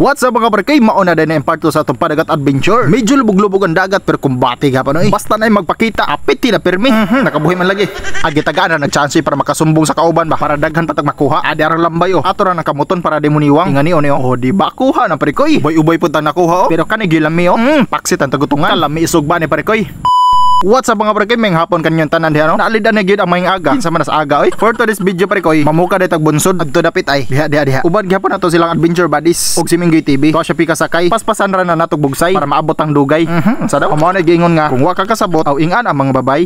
What's up mga barkay? Mauna din na part 2 sa itong padagat adventure. Medyo lubog-lubog ang dagat pero kumbati ka pa no eh. Basta na magpakita, apit na permi. Nakabuhi man lagi. Agitagaan na nagchansi para makasumbong sa kauban ba? Para daghan patag makuha. Adi arang lambay oh. Ato ra ng kamuton para demuniwang. Ingani o niyo. Oh di ba kuha na parikoy? Ubay-ubay punta nakuha oh. Pero kanigilami oh. Paksit ang tagutungan. Kalami isugba ni parikoy. What's up mga barkay, may hapon kanyang tanan diha no. Naalidan na gyud ang maing aga. Kinsa man as aga oy. For today's video parikoy, mamuka day tag bunsod adto dapit ay. Diha. Uban gyapon nato silang adventure buddies og si Minggoy TV. To siya pika sakay. Paspasan ra na natog bugsay para maabot ang dugay. Sa daw. Mao na giingon nga kung wa ka kasabot aw ingan ang mga babay.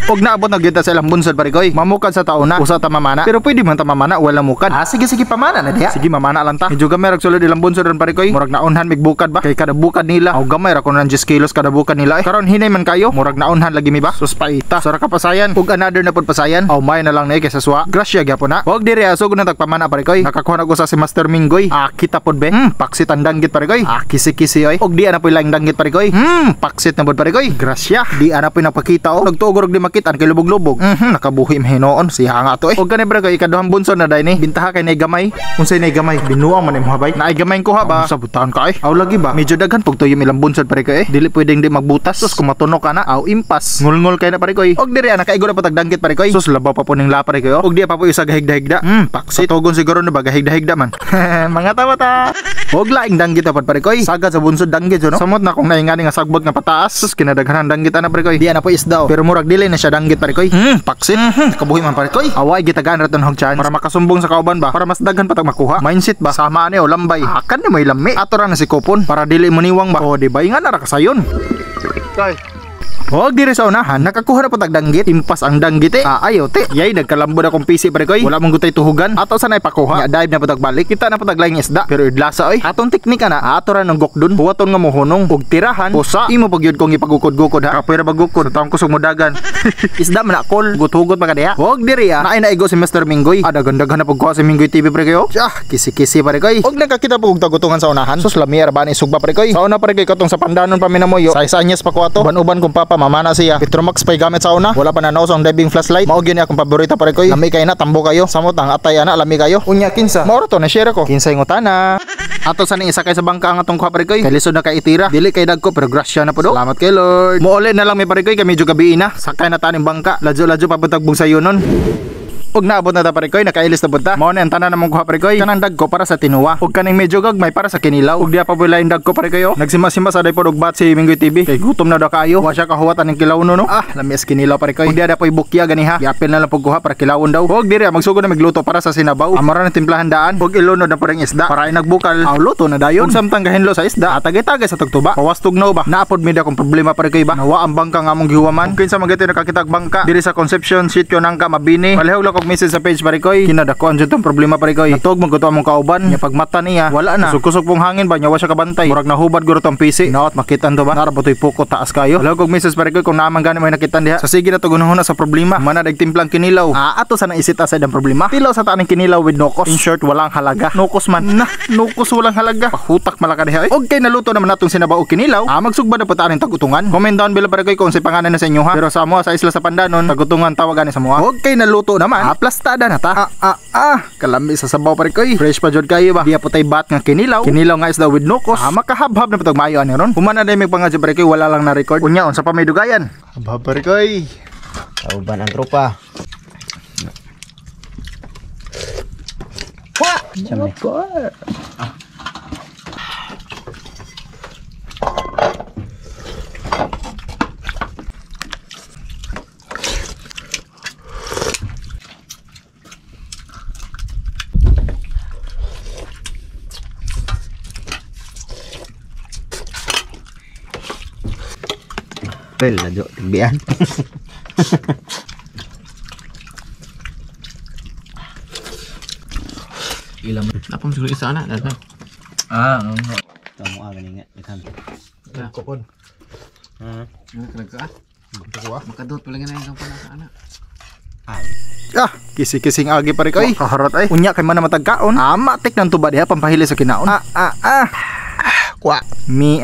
Og naabot na gyud sa ilang bunsod parikoy. Mamukad sa taon na usa ta mamana. Pero pwede man ta mamana wala mukad. Sige pamana na diha. Sige mamana lang ta. Medyo gamay ra sulod ilang bunsod ron parikoy. Murag naunhan migbukad ba? Kay kada bukad nila aw gamay ra kun 10 kilos kada bukad nila. Karon hinay man kayo. Murag naunhan lagi mi ba? Paita sura ka pasayan ug another na pod pasayan aw may na lang na kaysa suwa grasya gyapon na wag diri asog na tagpamana parikoy nakakuha na ko sa si Master Minggoy kita pod be paksit ang danggit parikoy kisi-kisi oy og di ana po lang danggit parikoy paksit na pod parikoy grasya di ana po napakita og nagtuog og di makita kay lubog-lubog nakabuhi mahinoon siya nga to og kani parikoy ikaduhang bunso na day ni bintaha kay nay gamay unsay nay gamay binuang man imong habay naay gamay ko ha ba sa butahan ka ay aw lagi ba medyo daghan pug tuyo ilang bunsod parikoy dili pwedeng di magbutas sus kumatunok kana aw impas ngulngol kay na parikoy og diri ana kaigo na patag danggit parikoy sus labaw pa po ning la parikoy og di pa po isa gahigda-higda paksit tugon siguro na ba gahigda-higda man mga tawata og laing danggit pa parikoy sagad sa bunsod danggit no samot na kung naingani nga sagbot nga pataas sus kinadaghanan danggit ana parikoy di ana po isdaw pero murag dili na siya danggit parikoy paksit kabuhi man parikoy away gitagaan raton hog chance para makasumbong sa kauban ba para mas daghan patag makuha mindset ba sama ani o lambay akan ni may lami ato ra na si kupon para dili muniwang ba o di ba ingan na ra kasayon kay og diri sa unahan nakakuha na patag danggit impas ang danggit ayaw te yay nagkalambo na kong PC parikoy wala mong gutay tuhugan ato sa nay pakuha ya dive na patag balik kita na patag laing isda pero idlasa oy atong teknika na ato ra ng gokdon huwaton nga mohunong og tirahan pusa imo pagyud kong ipagukod-gukod ha kapoy ra bagukod taong kusog modagan isda man akol gut-hugot pa kadiha og diri naay naigo si Mr. Minggoy ganda-ganda na pagkuha si Minggoy TV parikoy kisi-kisi parikoy og nagkakita pug tagutungan sa unahan sus lamier ba ni sugba parikoy sa una parikoy katong sa pandanon pa minamoyo sa isanyas pa ko ato uban kung papa mamana siya Petromax pay gamit sa una wala pa nanaos ang diving flashlight mao gyud akong paborito parikoy lami kay na tambo kayo samot ang atay ana lami kayo unya kinsa mao to na share ko kinsa ingutana ato sa ning isa kay sa bangka ang atong kuha parikoy kay lisod na kay itira dili kay dagko pero grasya na po do salamat kay Lord moole na lang may parikoy kay medyo gabi na sakay na taning bangka ladyo papuntag bugsayonon og naabot na ta parikoy nakailis na punta mao na ang tanan namong kuha parikoy kanang dagko para sa tinuwa og kaning medyo gagmay para sa kinilaw og diya pa bulay dagko parikoy nagsimba-simba sa daypod og bat si Minggoy TV kay gutom na daw kayo wa siya kahuwat aning kilaw no lamis kinilaw parikoy og diya dapoy bukya ganiha yapil na lang pug kuha para kilawon daw og diri magsugod na magluto para sa sinabaw amara na timplahan daan og ilunod na parang isda para ay nagbukal luto na dayon og samtang gahinlo sa isda atagay-tagay sa tugtuba pawas tugnaw ba naapod mi da kung problema parikoy ba nawa ang bangka nga among gihuwaman kinsa magati nakakitag bangka diri sa Concepcion Sitio Nangka Mabini palihog lang og message sa page parikoy kinadakuan jud tong problema parikoy natog man kuto among kauban nya pagmata niya wala na kusog pong hangin ba nya wa siya kabantay murag nahubad guro tong PC naot makitan to ba narabotoy puko taas kayo palihog og message parikoy kung naman gani may nakitan diha sa sige na tugunahon sa problema mana dagtimplang kinilaw ato sa naisit aside ang problema tilaw sa taning kinilaw with nokos in short walang halaga nokos man nokos walang halaga pahutak malaka diha og kay naluto naman natong sinabaw og kinilaw magsugba na po taning tagutungan comment down below parikoy kung sa pangalan na sa inyo ha pero sa amo sa isla sa Pandanon tagutungan tawagan ni sa mo og kay naluto naman plastada na ta kalami sa sabaw parikoy fresh pa jud kayo ba diya po tay bat nga kinilaw nga isda with nokos makahabhab na patag maayo ani ron humana na may pangadyo parikoy wala lang na record unya unsa pa may dugayan habhab parikoy kauban ang tropa Chame. Pel na do tigbian. Ilang apa siguro isa na dad. Tamo gani nga ikan. Kokon. Nagka. Kuha. Makadot pala gani ang pala sa ana. Kisi-kising agi parikoy. Kaharot ay. Unya kay man matagkaon. Matik nang tuba diha pampahili sa kinaon. Kuha. Mi